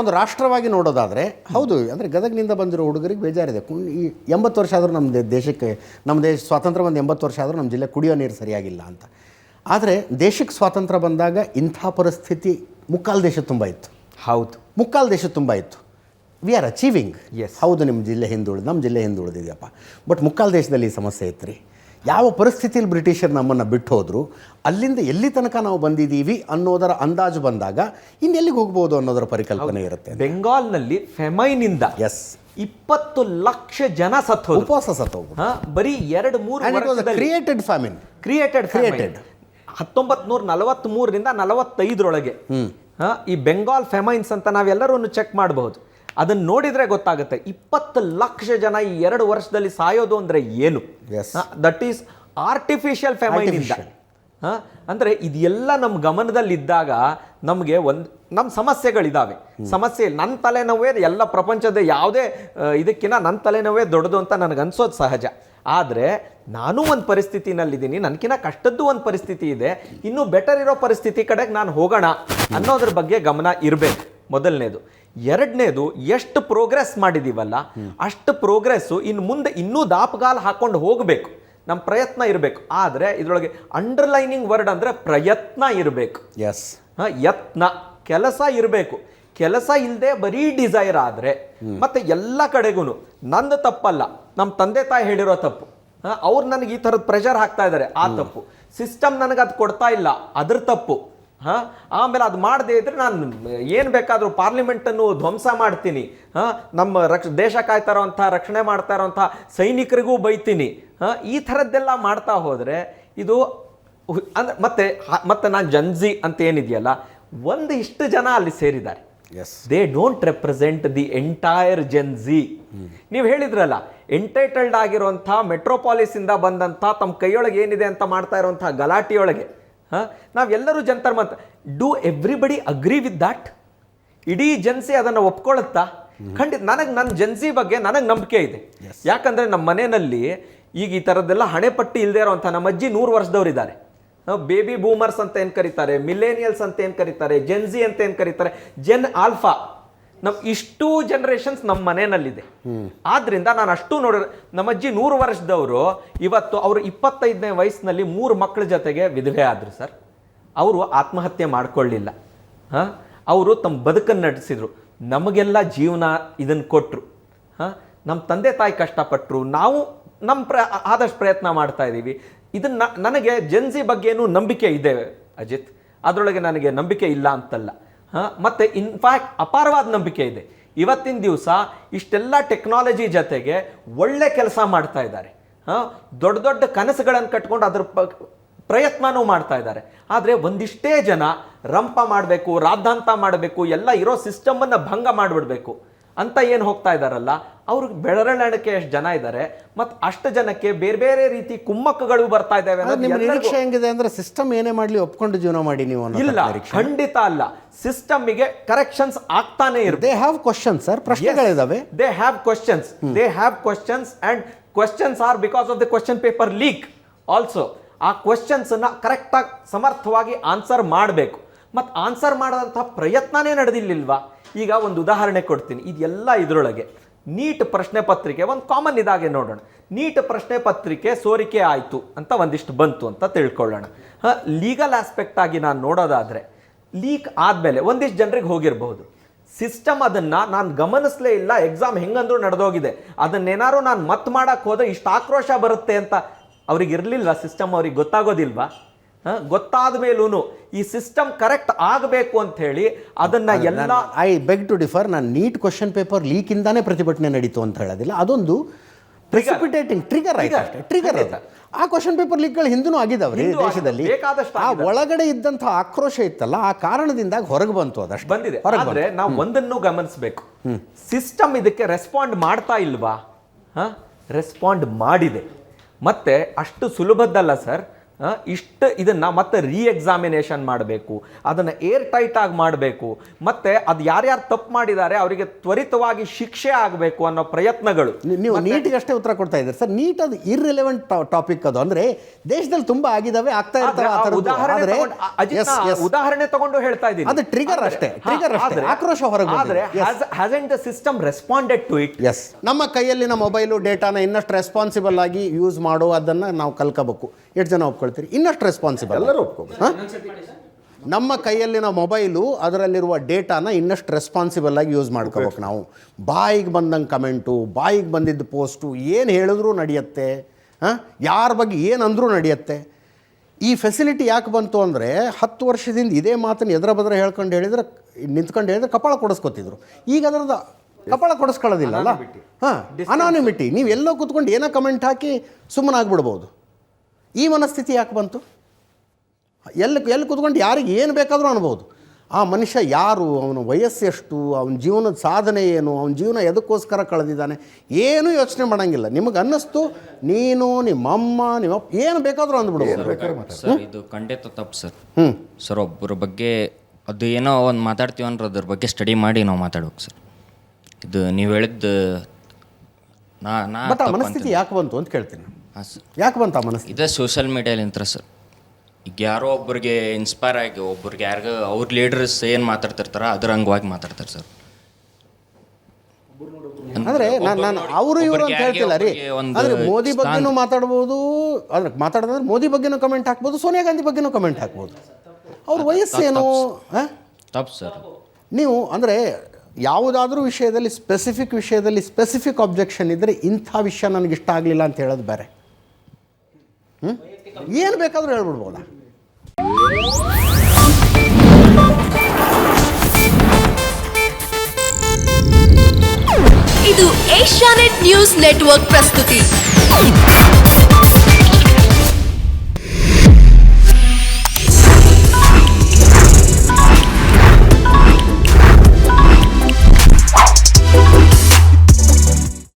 ಒಂದು ರಾಷ್ಟ್ರವಾಗಿ ನೋಡೋದಾದರೆ ಹೌದು, ಅಂದರೆ ಗದಗಿನಿಂದ ಬಂದಿರೋ ಹುಡುಗರಿಗೆ ಬೇಜಾರಿದೆ. ಈ 80 ವರ್ಷ ಆದರೂ ನಮ್ಮ ದೇಶಕ್ಕೆ, ನಮ್ಮ ದೇಶ ಸ್ವಾತಂತ್ರ್ಯ ಬಂದು 80 ವರ್ಷ ಆದರೂ ನಮ್ಮ ಜಿಲ್ಲೆ ಕುಡಿಯೋ ನೀರು ಸರಿಯಾಗಿಲ್ಲ ಅಂತ. ಆದರೆ ದೇಶಕ್ಕೆ ಸ್ವಾತಂತ್ರ್ಯ ಬಂದಾಗ ಇಂಥ ಪರಿಸ್ಥಿತಿ ಮುಕ್ಕಾಲು ದೇಶ ತುಂಬ ಇತ್ತು. ಹೌದು, ಮುಕ್ಕಾಲು ದೇಶ ತುಂಬ ಇತ್ತು. We are achieving. ಹೌದು, ನಿಮ್ಮ ಜಿಲ್ಲೆ ಹಿಂದುಳಿದು, ನಮ್ಮ ಜಿಲ್ಲೆ ಹಿಂದುಳಿದಿದೆಯಪ್ಪ. ಬಟ್ ಮುಕ್ಕಾಲು ದೇಶದಲ್ಲಿ ಈ ಸಮಸ್ಯೆ ಇತ್ತು ರೀ. ಯಾವ ಪರಿಸ್ಥಿತಿಯಲ್ಲಿ ಬ್ರಿಟಿಷರು ನಮ್ಮನ್ನು ಬಿಟ್ಟು ಹೋದರು, ಅಲ್ಲಿಂದ ಎಲ್ಲಿ ತನಕ ನಾವು ಬಂದಿದ್ದೀವಿ ಅನ್ನೋದರ ಅಂದಾಜು ಬಂದಾಗ ಇನ್ನೆಲ್ಲಿಗೆ ಹೋಗ್ಬೋದು ಅನ್ನೋದರ ಪರಿಕಲ್ಪನೆ ಇರುತ್ತೆ. ಬೆಂಗಾಲ್ನಲ್ಲಿ ಫೆಮೈನಿಂದ 20 ಲಕ್ಷ ಜನ ಸತ್ತು ಹೋದ್ರು, ಉಪವಾಸ ಸತ್ತು ಹೋಗ್ಬೋದು. ಬರೀ 2-3 ಕ್ರಿಯೇಟೆಡ್ ಫ್ಯಾಮಿನ್. 1943ರಿಂದ 45ರೊಳಗೆ ಈ ಬೆಂಗಾಲ್ ಫೆಮೈನ್ಸ್ ಅಂತ ನಾವೆಲ್ಲರೂ ಚೆಕ್ ಮಾಡಬಹುದು. ಅದನ್ನು ನೋಡಿದರೆ ಗೊತ್ತಾಗುತ್ತೆ 20 ಲಕ್ಷ ಜನ ಈ 2 ವರ್ಷದಲ್ಲಿ ಸಾಯೋದು ಅಂದರೆ ಏನು. ದಟ್ ಈಸ್ ಆರ್ಟಿಫಿಷಿಯಲ್ ಫೆಮೈನಿಂದ. ಅಂದರೆ ಇದೆಲ್ಲ ನಮ್ಮ ಗಮನದಲ್ಲಿದ್ದಾಗ ನಮಗೆ ನಮ್ಮ ಸಮಸ್ಯೆಗಳಿದ್ದಾವೆ. ಸಮಸ್ಯೆ ನನ್ನ ತಲೆನೋವೇ ಎಲ್ಲ ಪ್ರಪಂಚದ ಯಾವುದೇ ಇದಕ್ಕಿಂತ ನನ್ನ ತಲೆನೋವೇ ದೊಡ್ಡದು ಅಂತ ನನಗನ್ಸೋದು ಸಹಜ. ಆದರೆ ನಾನು ಒಂದು ಪರಿಸ್ಥಿತಿನಲ್ಲಿದ್ದೀನಿ, ನನಗಿನ್ನ ಕಷ್ಟದ್ದು ಒಂದು ಪರಿಸ್ಥಿತಿ ಇದೆ, ಇನ್ನೂ ಬೆಟರ್ ಇರೋ ಪರಿಸ್ಥಿತಿ ಕಡೆಗೆ ನಾನು ಹೋಗೋಣ ಅನ್ನೋದ್ರ ಬಗ್ಗೆ ಗಮನ ಇರಬೇಕು, ಮೊದಲನೇದು. ಎರಡನೇದು, ಎಷ್ಟು ಪ್ರೋಗ್ರೆಸ್ ಮಾಡಿದ್ದೀವಲ್ಲ ಅಷ್ಟು ಪ್ರೋಗ್ರೆಸ್ಸು ಇನ್ನು ಮುಂದೆ ಇನ್ನೂ ದಾಪಗಾಲು ಹಾಕ್ಕೊಂಡು ಹೋಗಬೇಕು, ನಮ್ಮ ಪ್ರಯತ್ನ ಇರಬೇಕು. ಆದರೆ ಇದರೊಳಗೆ ಅಂಡರ್ಲೈನಿಂಗ್ ವರ್ಡ್ ಅಂದರೆ ಪ್ರಯತ್ನ ಇರಬೇಕು. ಯತ್ನ, ಕೆಲಸ ಇರಬೇಕು. ಕೆಲಸ ಇಲ್ಲದೆ ಬರೀ ಡಿಸೈರ್ ಆದರೆ ಮತ್ತೆ ಎಲ್ಲ ಕಡೆಗೂ ನಂದು ತಪ್ಪಲ್ಲ, ನಮ್ಮ ತಂದೆ ತಾಯಿ ಹೇಳಿರೋ ತಪ್ಪು, ಅವ್ರು ನನಗೆ ಈ ಥರದ ಪ್ರೆಷರ್ ಹಾಕ್ತಾ ಇದ್ದಾರೆ, ಆ ತಪ್ಪು, ಸಿಸ್ಟಮ್ ನನಗೆ ಅದು ಕೊಡ್ತಾ ಇಲ್ಲ, ಅದ್ರ ತಪ್ಪು. ಆಮೇಲೆ ಅದು ಮಾಡದೇ ಇದ್ರೆ ನಾನು ಏನು ಬೇಕಾದರೂ ಪಾರ್ಲಿಮೆಂಟನ್ನು ಧ್ವಂಸ ಮಾಡ್ತೀನಿ, ನಮ್ಮ ದೇಶ ಕಾಯ್ತಾ ಇರೋಂಥ, ರಕ್ಷಣೆ ಮಾಡ್ತಾ ಇರೋಂಥ ಸೈನಿಕರಿಗೂ ಬೈತೀನಿ. ಈ ಥರದ್ದೆಲ್ಲ ಮಾಡ್ತಾ ಹೋದರೆ ಇದು ಅಂದರೆ ಮತ್ತೆ ನಾನು ಜನ್ಜಿ ಅಂತ ಏನಿದೆಯಲ್ಲ, ಇಷ್ಟು ಜನ ಅಲ್ಲಿ ಸೇರಿದ್ದಾರೆ. They don't represent the entire Gen Z. ನೀವು ಹೇಳಿದ್ರಲ್ಲ, ಎಂಟೈಟಲ್ಡ್ ಆಗಿರುವಂಥ ಮೆಟ್ರೋಪಾಲಿಸಿಂದ ಬಂದಂಥ ತಮ್ಮ ಕೈಯೊಳಗೆ ಏನಿದೆ ಅಂತ ಮಾಡ್ತಾ ಇರುವಂಥ ಗಲಾಟೆಯೊಳಗೆ ನಾವೆಲ್ಲರೂ ಜಂತರ್ ಮಂತ. ಡೂ ಎವ್ರಿಬಡಿ ಅಗ್ರಿ ವಿತ್ ದಾಟ್? ಇಡೀ ಜನ್ಸಿ ಅದನ್ನು ಒಪ್ಕೊಳ್ಳುತ್ತಾ? ಖಂಡಿತ. ನನ್ನ ಜನ್ಸಿ ಬಗ್ಗೆ ನನಗೆ ನಂಬಿಕೆ ಇದೆ. ಯಾಕಂದರೆ ನಮ್ಮ ಮನೆಯಲ್ಲಿ ಈಗ ಈ ಥರದ್ದೆಲ್ಲ ಹಣೆಪಟ್ಟಿ ಇಲ್ಲದೆ ಇರೋವಂಥ ನಮ್ಮ ಅಜ್ಜಿ 100 ವರ್ಷದವರಿದ್ದಾರೆ. ಬೇಬಿ ಬೂಮರ್ಸ್ ಅಂತ ಏನು ಕರೀತಾರೆ, ಮಿಲೇನಿಯಲ್ಸ್ ಅಂತ ಏನು ಕರೀತಾರೆ, ಜೆನ್ಜಿ ಅಂತ ಏನು ಕರೀತಾರೆ, ಜೆನ್ ಆಲ್ಫಾ, ಇಷ್ಟೂ ಜನರೇಷನ್ಸ್ ನಮ್ಮ ಮನೆಯಲ್ಲಿದೆ. ಆದ್ರಿಂದ ನಾನು ಅಷ್ಟು ನೋಡಿದ್ರೆ ನಮ್ಮ ಅಜ್ಜಿ 100 ವರ್ಷದವರು ಇವತ್ತು ಅವರು 25ನೇ ವಯಸ್ಸಿನಲ್ಲಿ 3 ಮಕ್ಕಳ ಜೊತೆಗೆ ವಿಧವೆ ಆದರು ಸರ್. ಅವರು ಆತ್ಮಹತ್ಯೆ ಮಾಡ್ಕೊಳ್ಳಿಲ್ಲ, ಅವರು ತಮ್ಮ ಬದುಕನ್ನು ನಡೆಸಿದ್ರು, ನಮಗೆಲ್ಲ ಜೀವನ ಇದನ್ನು ಕೊಟ್ಟರು. ನಮ್ಮ ತಂದೆ ತಾಯಿ ಕಷ್ಟಪಟ್ಟರು, ನಾವು ನಮ್ಮ ಆದಷ್ಟು ಪ್ರಯತ್ನ ಮಾಡ್ತಾ ಇದ್ದೀವಿ. ಇದನ್ನ ನನಗೆ ಜೆನ್ಜಿ ಬಗ್ಗೆನೂ ನಂಬಿಕೆ ಇದೆ ಅಜಿತ್, ಅದರೊಳಗೆ ನನಗೆ ನಂಬಿಕೆ ಇಲ್ಲ ಅಂತಲ್ಲ. ಮತ್ತು ಇನ್ಫ್ಯಾಕ್ಟ್ ಅಪಾರವಾದ ನಂಬಿಕೆ ಇದೆ. ಇವತ್ತಿನ ದಿವಸ ಇಷ್ಟೆಲ್ಲ ಟೆಕ್ನಾಲಜಿ ಜೊತೆಗೆ ಒಳ್ಳೆ ಕೆಲಸ ಮಾಡ್ತಾ ಇದ್ದಾರೆ, ದೊಡ್ಡ ದೊಡ್ಡ ಕನಸುಗಳನ್ನು ಕಟ್ಕೊಂಡು ಅದ್ರ ಪ್ರಯತ್ನನೂ ಮಾಡ್ತಾ ಇದ್ದಾರೆ. ಆದರೆ ಒಂದಿಷ್ಟೇ ಜನ ರಂಪ ಮಾಡಬೇಕು, ರಾದ್ದಾಂತ ಮಾಡಬೇಕು, ಎಲ್ಲ ಇರೋ ಸಿಸ್ಟಮನ್ನು ಭಂಗ ಮಾಡಿಬಿಡ್ಬೇಕು ಅಂತ ಏನು ಹೋಗ್ತಾ ಇದ್ದಾರಲ್ಲ, ಅವ್ರಿಗೆ ಬೆಳವಣಿಗೆ ಎಷ್ಟು ಜನ ಇದ್ದಾರೆ, ಮತ್ತು ಅಷ್ಟು ಜನಕ್ಕೆ ಬೇರೆ ಬೇರೆ ರೀತಿ ಕುಮ್ಮಕ್ಕಗಳು ಬರ್ತಾ ಇದ್ದಾವೆ. ನಿರೀಕ್ಷೆ ಹೆಂಗಿದೆ ಅಂದರೆ ಸಿಸ್ಟಮ್ ಏನೇ ಮಾಡಲಿ ಒಪ್ಕೊಂಡು ಜೀವನ ಮಾಡಿ ನೀವು? ಇಲ್ಲ, ಖಂಡಿತ ಅಲ್ಲ. ಸಿಸ್ಟಮ್ಗೆ ಕರೆಕ್ಷನ್ಸ್ ಆಗ್ತಾನೆ ಇರುತ್ತೆ. ದೇ ಹ್ಯಾವ್ ಕ್ವಶನ್ಸ್ ಸರ್, ಪ್ರಶ್ನೆಗಳಿದಾವೆ. They have questions and questions are because of the question paper leak also. ಆ ಕ್ವಶನ್ಸನ್ನು ಕರೆಕ್ಟಾಗಿ ಸಮರ್ಥವಾಗಿ ಆನ್ಸರ್ ಮಾಡಬೇಕು. ಮತ್ತು ಆನ್ಸರ್ ಮಾಡೋದಂಥ ಪ್ರಯತ್ನನೇ ನಡೆದಿಲ್ಲಿಲ್ವಾ? ಈಗ ಒಂದು ಉದಾಹರಣೆ ಕೊಡ್ತೀನಿ. ಇದೆಲ್ಲ ಇದರೊಳಗೆ ನೀಟ್ ಪ್ರಶ್ನೆ ಪತ್ರಿಕೆ ಒಂದು ಕಾಮನ್ ಇದಾಗೆ ನೋಡೋಣ. ನೀಟ್ ಪ್ರಶ್ನೆ ಪತ್ರಿಕೆ ಸೋರಿಕೆ ಆಯಿತು ಅಂತ ಒಂದಿಷ್ಟು ಬಂತು ಅಂತ ತಿಳ್ಕೊಳ್ಳೋಣ. ಲೀಗಲ್ ಆಸ್ಪೆಕ್ಟ್ ಆಗಿ ನಾನು ನೋಡೋದಾದರೆ, ಲೀಕ್ ಆದಮೇಲೆ ಒಂದಿಷ್ಟು ಜನರಿಗೆ ಹೋಗಿರಬಹುದು. ಸಿಸ್ಟಮ್ ಅದನ್ನು ನಾನು ಗಮನಿಸಲೇ ಇಲ್ಲ, ಎಕ್ಸಾಮ್ ಹೆಂಗಂದ್ರೂ ನಡೆದೋಗಿದೆ, ಅದನ್ನೇನಾದ್ರು ನಾನು ಮತ್ತೆ ಮಾಡೋಕ್ಕೆ ಹೋದರೆ ಇಷ್ಟು ಆಕ್ರೋಶ ಬರುತ್ತೆ ಅಂತ ಅವ್ರಿಗೆ ಇರಲಿಲ್ವಾ? ಸಿಸ್ಟಮ್ ಅವ್ರಿಗೆ ಗೊತ್ತಾಗೋದಿಲ್ವಾ? ಗೊತ್ತಾದ ಮೇಲೂ ಈ ಸಿಸ್ಟಮ್ ಕರೆಕ್ಟ್ ಆಗಬೇಕು ಅಂತ ಹೇಳಿ ಅದನ್ನ ಎಲ್ಲ ಐ ಬೆಗ್ ಟು ಡಿಫರ್. ನಾನು ನೀಟ್ ಕ್ವಶನ್ ಪೇಪರ್ ಲೀಕ್ ಇಂದಾನೆ ಪ್ರತಿಭಟನೆ ನಡೀತು ಅಂತ ಹೇಳೋದಿಲ್ಲ, ಅದೊಂದು ಪ್ರೆಸಿಪಿಟೇಟಿಂಗ್ ಟ್ರಿಗರ್ ಆಯ್ತು. ಟ್ರಿಗರ್ ಆಯ್ತು. ಆ ಕ್ವಶನ್ ಪೇಪರ್ ಲೀಕ್ಗಳು ಹಿಂದೂ ಆಗಿದ್ದಾವ್ರಿ ದೇಶದಲ್ಲಿ. ಆ ಒಳಗಡೆ ಇದ್ದಂಥ ಆಕ್ರೋಶ ಇತ್ತಲ್ಲ, ಆ ಕಾರಣದಿಂದ ಹೊರಗೆ ಬಂತು, ಅದಷ್ಟು ಬಂದಿದೆ. ಆದರೆ ನಾವು ಒಂದನ್ನು ಗಮನಿಸಬೇಕು, ಸಿಸ್ಟಮ್ ಇದಕ್ಕೆ ರೆಸ್ಪಾಂಡ್ ಮಾಡ್ತಾ ಇಲ್ವಾ? ರೆಸ್ಪಾಂಡ್ ಮಾಡಿದೆ. ಮತ್ತೆ ಅಷ್ಟು ಸುಲಭದ್ದಲ್ಲ ಸರ್. ಇಷ್ಟು ಇದನ್ನ ಮತ್ತೆ ಎಕ್ಸಾಮಿನೇಷನ್ ಮಾಡಬೇಕು, ಅದನ್ನು ಏರ್ ಟೈಟ್ ಆಗಿ ಮಾಡಬೇಕು, ಮತ್ತೆ ಅದು ಯಾರ್ಯಾರು ತಪ್ಪು ಮಾಡಿದ್ದಾರೆ ಅವರಿಗೆ ತ್ವರಿತವಾಗಿ ಶಿಕ್ಷೆ ಆಗಬೇಕು ಅನ್ನೋ ಪ್ರಯತ್ನಗಳು. ನೀವು ನೀಟಿಗೆ ಅಷ್ಟೇ ಉತ್ತರ ಕೊಡ್ತಾ ಇದ್ದೀರಿ ಸರ್. ನೀಟ್ ಅದು ಇರ್ರಿಲೆವೆಂಟ್ ಟಾಪಿಕ್. ಅದು ಅಂದ್ರೆ ದೇಶದಲ್ಲಿ ತುಂಬಾ ಆಗಿದಾವೆ, ಆಗ್ತಾ ಇರ್ತವೆ. ಉದಾಹರಣೆ ತಗೊಂಡು ಹೇಳ್ತಾ ಇದ್ದೀನಿ, ಅದು ಟ್ರಿಗರ್ ಅಷ್ಟೇ, ಆಕ್ರೋಶ ಹೊರಗೆ. ಆದ್ರೆ hasn't the system responded to it? Yes, ನಮ್ಮ ಕೈಯಲ್ಲಿನ ಮೊಬೈಲು ಡೇಟಾನ ಇನ್ನಷ್ಟು ರೆಸ್ಪಾನ್ಸಿಬಲ್ ಆಗಿ ಯೂಸ್ ಮಾಡೋ ಅದನ್ನ ನಾವು ಕಲ್ಕೋಬೇಕು. ಎಷ್ಟು ಜನ ಒಪ್ಕೊಳ್ತೀರಿ? ಇನ್ನಷ್ಟು ರೆಸ್ಪಾನ್ಸಿಬಲ್ ಎಲ್ಲರೂ ಒಪ್ಕೋಬೇಕು. ನಮ್ಮ ಕೈಯಲ್ಲಿನ ಮೊಬೈಲು ಅದರಲ್ಲಿರುವ ಡೇಟಾನ ಇನ್ನಷ್ಟು ರೆಸ್ಪಾನ್ಸಿಬಲ್ ಆಗಿ ಯೂಸ್ ಮಾಡ್ಕೋಬೇಕು ನಾವು. ಬಾಯಿಗೆ ಬಂದಂಗೆ ಕಮೆಂಟು, ಬಾಯಿಗೆ ಬಂದಿದ್ದ ಪೋಸ್ಟು, ಏನು ಹೇಳಿದ್ರೂ ನಡೆಯುತ್ತೆ, ಯಾರ ಬಗ್ಗೆ ಏನಂದ್ರೂ ನಡೆಯುತ್ತೆ. ಈ ಫೆಸಿಲಿಟಿ ಯಾಕೆ ಬಂತು ಅಂದರೆ 10 ವರ್ಷದಿಂದ ಇದೇ ಮಾತನ್ನು ಎದುರ ಬದ್ರ ನಿಂತ್ಕೊಂಡು ಹೇಳಿದ್ರೆ ಕಪಾಳ ಕೊಡಿಸ್ಕೊತಿದ್ರು. ಈಗ ಅದರದ ಕಪಾಳ ಕೊಡಿಸ್ಕೊಳ್ಳೋದಿಲ್ಲಲ್ಲ. ಅನಾನಿಮಿಟಿ. ನೀವು ಎಲ್ಲೋ ಕೂತ್ಕೊಂಡು ಏನೋ ಕಮೆಂಟ್ ಹಾಕಿ ಸುಮ್ಮನಾಗ್ಬಿಡ್ಬೋದು. ಈ ಮನಸ್ಥಿತಿ ಯಾಕೆ ಬಂತು? ಎಲ್ಲಿ ಕೂತ್ಕೊಂಡು ಯಾರಿಗೆ ಏನು ಬೇಕಾದರೂ ಅನ್ಬೋದು. ಆ ಮನುಷ್ಯ ಯಾರು, ಅವನ ವಯಸ್ಸೆಷ್ಟು, ಅವನ ಜೀವನದ ಸಾಧನೆ ಏನು, ಅವನ ಜೀವನ ಎದಕ್ಕೋಸ್ಕರ ಕಳೆದಿದ್ದಾನೆ, ಏನೂ ಯೋಚನೆ ಮಾಡೋಂಗಿಲ್ಲ. ನಿಮಗೆ ಅನ್ನಿಸ್ತು ನೀನು, ನಿಮ್ಮಮ್ಮ, ನಿಮ್ಮಪ್ಪ ಏನು ಬೇಕಾದರೂ ಅಂದ್ಬಿಡ್ಬೋದು. ಸರ್ ಇದು ಖಂಡಿತ ತಪ್ಪು ಸರ್. ಸರ್ ಒಬ್ಬರ ಬಗ್ಗೆ ಅದು ಏನೋ ಒಂದು ಮಾತಾಡ್ತೀವಿ ಅಂದ್ರೆ ಅದ್ರ ಬಗ್ಗೆ ಸ್ಟಡಿ ಮಾಡಿ ನಾವು ಮಾತಾಡ್ಬೇಕು ಸರ್. ಇದು ನೀವು ಹೇಳಿದ್ದು ಬಟ್ ಆ ಮನಸ್ಥಿತಿ ಯಾಕೆ ಬಂತು ಅಂತ ಕೇಳ್ತೀನಿ. ಹಾಂ ಸರ್, ಯಾಕೆ ಬಂತು ಆ ಮನಸ್ಥಿತಿ? ಇದೇ ಸೋಷಿಯಲ್ ಮೀಡಿಯಾಲಿಂತ ಸರ್. ಈಗ ಯಾರೋ ಒಬ್ಬರಿಗೆ ಇನ್ಸ್ಪೈರ್ ಆಗಿ ಒಬ್ರಿಗೆ ಯಾರಿಗ ಅವ್ರ ಲೀಡರ್ಸ್ ಏನು ಮಾತಾಡ್ತಿರ್ತಾರ ಅದ್ರ ಅಂಗವಾಗಿ ಮಾತಾಡ್ತಾರೆ ಸರ್. ಅಂದರೆ ನಾನು ಅವರು ಇವರು ಅಂತ ಹೇಳ್ತಿಲ್ಲ ರೀ. ಅಂದರೆ ಮೋದಿ ಬಗ್ಗೆನೂ ಮಾತಾಡ್ಬೋದು, ಅದ್ರ ಮಾತಾಡೋದಂದ್ರೆ ಮೋದಿ ಬಗ್ಗೆನೂ ಕಮೆಂಟ್ ಹಾಕ್ಬೋದು, ಸೋನಿಯಾ ಗಾಂಧಿ ಬಗ್ಗೆನೂ ಕಮೆಂಟ್ ಹಾಕ್ಬೋದು. ಅವ್ರ ವಯಸ್ಸೇನು ತಪ್ಪು ಸರ್. ನೀವು ಅಂದರೆ ಯಾವುದಾದ್ರೂ ವಿಷಯದಲ್ಲಿ ಸ್ಪೆಸಿಫಿಕ್ ಅಬ್ಜೆಕ್ಷನ್ ಇದ್ದರೆ ಇಂಥ ವಿಷಯ ನನಗೆ ಇಷ್ಟ ಆಗಲಿಲ್ಲ ಅಂತ ಹೇಳೋದು ಬೇರೆ. ಏನು ಬೇಕಾದರೂ ಹೇಳ್ಬಿಡ್ಬೋದಾ? ಇದು ಏಷ್ಯಾನೆಟ್ ನ್ಯೂಸ್ ನೆಟ್ವರ್ಕ್ ಪ್ರಸ್ತುತಿ.